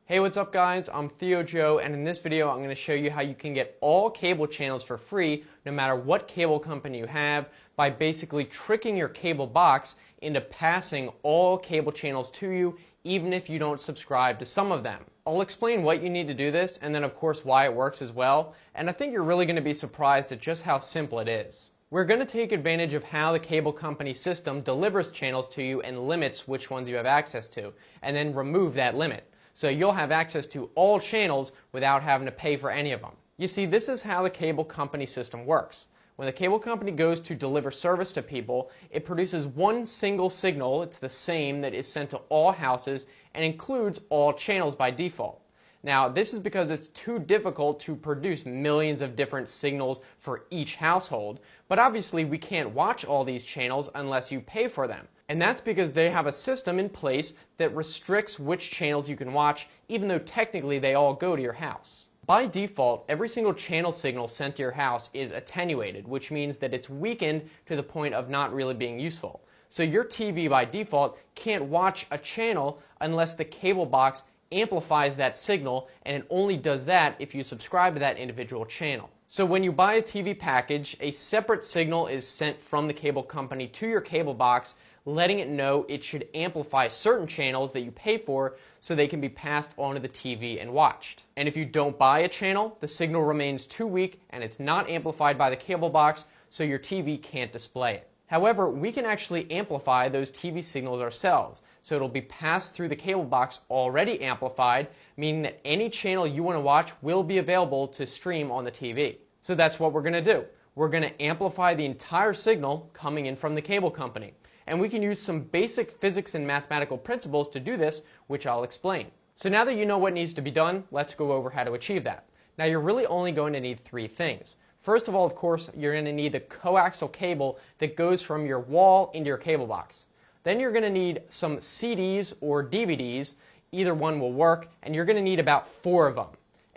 Hey, what's up guys? I'm Theo Joe, and in this video I'm going to show you how you can get all cable channels for free no matter what cable company you have by basically tricking your cable box into passing all cable channels to you even if you don't subscribe to some of them. I'll explain what you need to do this and then of course why it works as well, and I think you're really going to be surprised at just how simple it is. We're going to take advantage of how the cable company system delivers channels to you and limits which ones you have access to, and then remove that limit. So you'll have access to all channels without having to pay for any of them. You see, this is how the cable company system works. When the cable company goes to deliver service to people, it produces one single signal, it's the same, that is sent to all houses and includes all channels by default. Now, this is because it's too difficult to produce millions of different signals for each household, but obviously we can't watch all these channels unless you pay for them. And that's because they have a system in place that restricts which channels you can watch, even though technically they all go to your house. By default, every single channel signal sent to your house is attenuated, which means that it's weakened to the point of not really being useful. So your TV by default can't watch a channel unless the cable box amplifies that signal, and it only does that if you subscribe to that individual channel. So when you buy a TV package, a separate signal is sent from the cable company to your cable box, letting it know it should amplify certain channels that you pay for so they can be passed onto the TV and watched. And if you don't buy a channel, the signal remains too weak and it's not amplified by the cable box, so your TV can't display it. However, we can actually amplify those TV signals ourselves, so it'll be passed through the cable box already amplified, meaning that any channel you want to watch will be available to stream on the TV. So that's what we're going to do. We're going to amplify the entire signal coming in from the cable company. And we can use some basic physics and mathematical principles to do this, which I'll explain. So now that you know what needs to be done, let's go over how to achieve that. Now you're really only going to need three things. First of all, of course, you're going to need the coaxial cable that goes from your wall into your cable box. Then you're going to need some CDs or DVDs, either one will work, and you're going to need about 4 of them.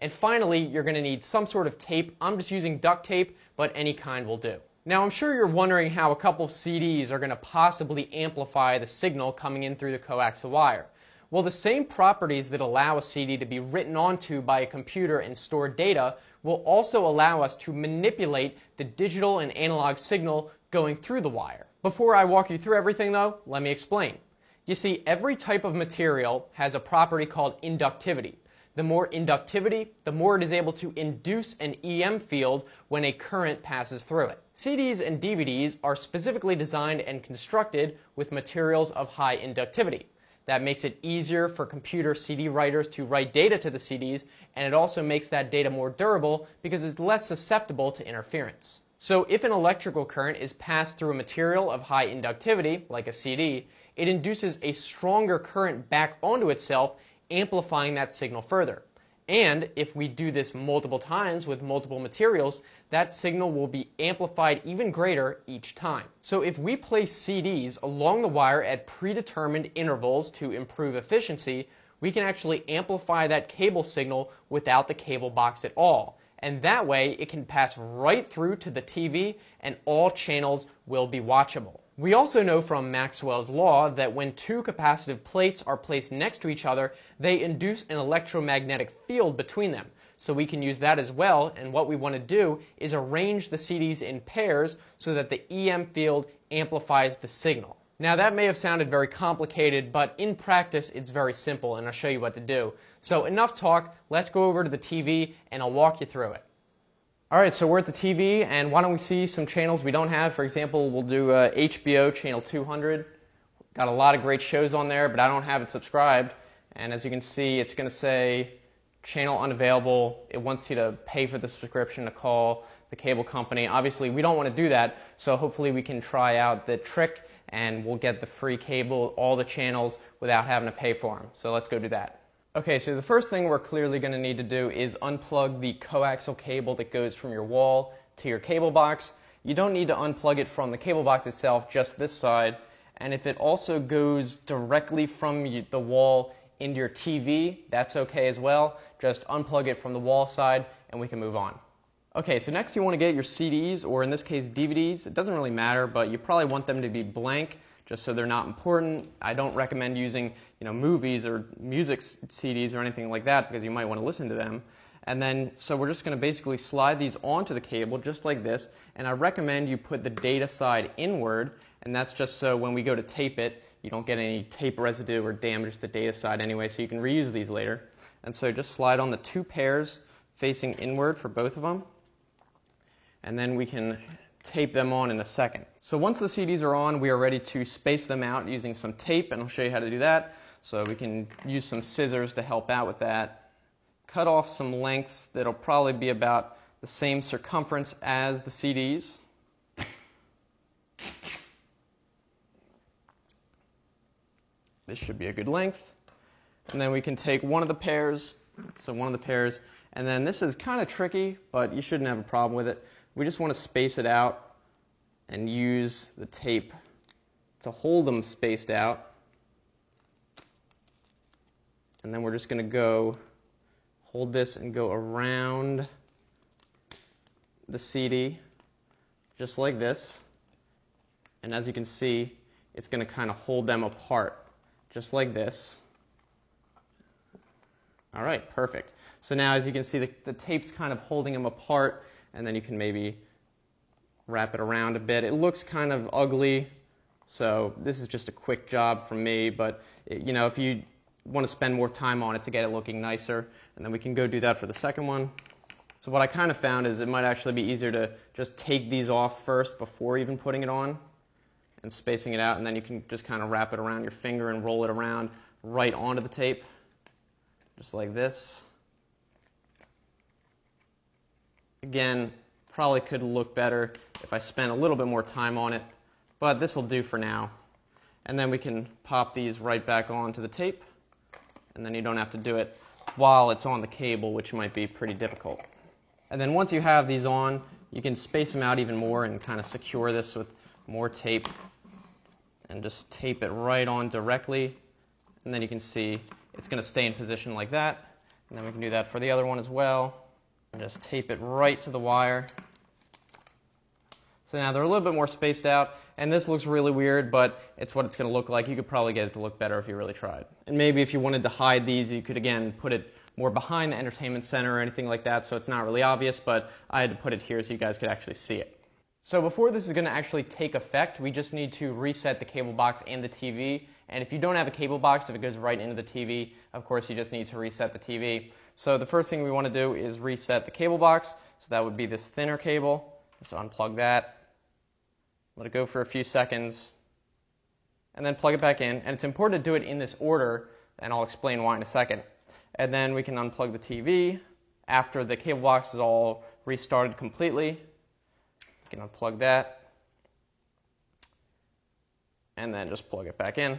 And finally, you're going to need some sort of tape. I'm just using duct tape, but any kind will do. Now I'm sure you're wondering how a couple of CDs are going to possibly amplify the signal coming in through the coaxial wire. Well, the same properties that allow a CD to be written onto by a computer and store data will also allow us to manipulate the digital and analog signal going through the wire. Before I walk you through everything though, let me explain. You see, every type of material has a property called inductivity. The more inductivity, the more it is able to induce an EM field when a current passes through it. CDs and DVDs are specifically designed and constructed with materials of high inductivity. That makes it easier for computer CD writers to write data to the CDs, and it also makes that data more durable because it's less susceptible to interference. So if an electrical current is passed through a material of high inductivity, like a CD, it induces a stronger current back onto itself, amplifying that signal further. And if we do this multiple times with multiple materials, that signal will be amplified even greater each time. So if we place CDs along the wire at predetermined intervals to improve efficiency, we can actually amplify that cable signal without the cable box at all. And that way it can pass right through to the TV and all channels will be watchable. We also know from Maxwell's law that when two capacitive plates are placed next to each other, they induce an electromagnetic field between them. So we can use that as well, and what we want to do is arrange the CDs in pairs so that the EM field amplifies the signal. Now that may have sounded very complicated, but in practice it's very simple, and I'll show you what to do. So enough talk, let's go over to the TV and I'll walk you through it. Alright, so we're at the TV, and why don't we see some channels we don't have. For example, we'll do HBO channel 200. Got a lot of great shows on there, but I don't have it subscribed. And as you can see, it's going to say channel unavailable. It wants you to pay for the subscription to call the cable company. Obviously, we don't want to do that, so hopefully we can try out the trick and we'll get the free cable, all the channels, without having to pay for them. So let's go do that. Okay, so the first thing we're clearly going to need to do is unplug the coaxial cable that goes from your wall to your cable box. You don't need to unplug it from the cable box itself, just this side. And if it also goes directly from the wall into your TV, that's okay as well. Just unplug it from the wall side and we can move on. Okay, so next you want to get your CDs, or in this case DVDs. It doesn't really matter, but you probably want them to be blank, just so they're not important. I don't recommend using, movies or music CDs or anything like that because you might want to listen to them. And then, so we're just going to basically slide these onto the cable just like this, and I recommend you put the data side inward, and that's just so when we go to tape it, you don't get any tape residue or damage the data side anyway, so you can reuse these later. And so just slide on the 2 pairs facing inward for both of them, and then we can tape them on in a second. So once the CDs are on, we are ready to space them out using some tape, and I'll show you how to do that. So we can use some scissors to help out with that. Cut off some lengths that'll probably be about the same circumference as the CDs. This should be a good length. And then we can take one of the pairs, and then this is kind of tricky, but you shouldn't have a problem with it. We just want to space it out and use the tape to hold them spaced out. And then we're just going to hold this and go around the CD just like this. And as you can see, it's going to kind of hold them apart just like this. All right, perfect. So now as you can see, the tape's kind of holding them apart, and then you can maybe wrap it around a bit. It looks kind of ugly, so this is just a quick job from me, but if you want to spend more time on it to get it looking nicer, and then we can go do that for the second one. So what I kind of found is it might actually be easier to just take these off first before even putting it on and spacing it out, and then you can just kind of wrap it around your finger and roll it around right onto the tape, just like this. Again, probably could look better if I spent a little bit more time on it, but this will do for now. And then we can pop these right back onto the tape, and then you don't have to do it while it's on the cable, which might be pretty difficult. And then once you have these on, you can space them out even more and kind of secure this with more tape and just tape it right on directly, and then you can see it's going to stay in position like that. And then we can do that for the other one as well. And just tape it right to the wire. So now they're a little bit more spaced out, and this looks really weird, but it's what it's going to look like. You could probably get it to look better if you really tried. And maybe if you wanted to hide these, you could again put it more behind the entertainment center or anything like that, so it's not really obvious, but I had to put it here so you guys could actually see it. So before this is going to actually take effect, we just need to reset the cable box and the TV. And if you don't have a cable box, if it goes right into the TV, of course you just need to reset the TV. So the first thing we want to do is reset the cable box. So that would be this thinner cable. Just unplug that, let it go for a few seconds, and then plug it back in. And it's important to do it in this order, and I'll explain why in a second. And then we can unplug the TV after the cable box is all restarted completely. You can unplug that, and then just plug it back in.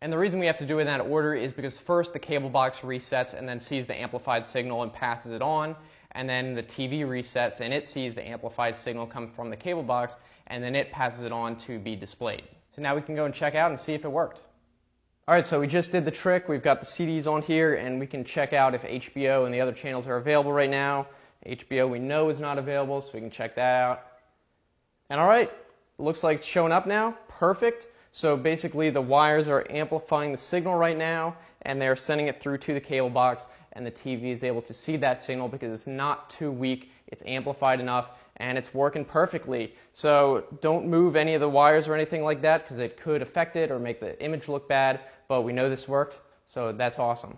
And the reason we have to do it in that order is because first the cable box resets and then sees the amplified signal and passes it on, and then the TV resets and it sees the amplified signal come from the cable box, and then it passes it on to be displayed. So now we can go and check out and see if it worked. Alright, so we just did the trick. We've got the CDs on here, and we can check out if HBO and the other channels are available right now. HBO we know is not available, so we can check that out. And alright, looks like it's showing up now. Perfect. So basically the wires are amplifying the signal right now, and they're sending it through to the cable box, and the TV is able to see that signal because it's not too weak, it's amplified enough, and it's working perfectly. So don't move any of the wires or anything like that because it could affect it or make the image look bad, but we know this worked, so that's awesome.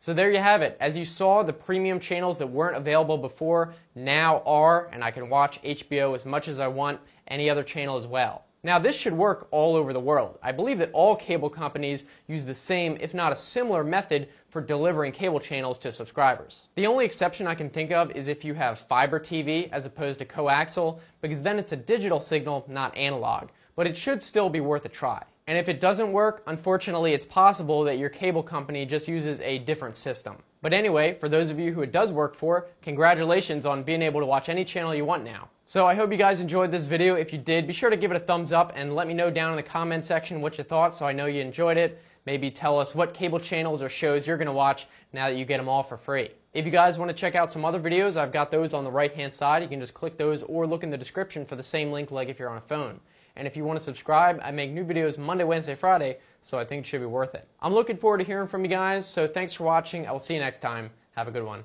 So there you have it. As you saw, the premium channels that weren't available before now are, and I can watch HBO as much as I want, any other channel as well. Now this should work all over the world. I believe that all cable companies use the same, if not a similar method for delivering cable channels to subscribers. The only exception I can think of is if you have fiber TV as opposed to coaxial, because then it's a digital signal, not analog. But it should still be worth a try. And if it doesn't work, unfortunately it's possible that your cable company just uses a different system. But anyway, for those of you who it does work for, congratulations on being able to watch any channel you want now. So I hope you guys enjoyed this video. If you did, be sure to give it a thumbs up and let me know down in the comment section what you thought so I know you enjoyed it. Maybe tell us what cable channels or shows you're going to watch now that you get them all for free. If you guys want to check out some other videos, I've got those on the right hand side. You can just click those or look in the description for the same link like if you're on a phone. And if you want to subscribe, I make new videos Monday, Wednesday, Friday, so I think it should be worth it. I'm looking forward to hearing from you guys, so thanks for watching. I will see you next time. Have a good one.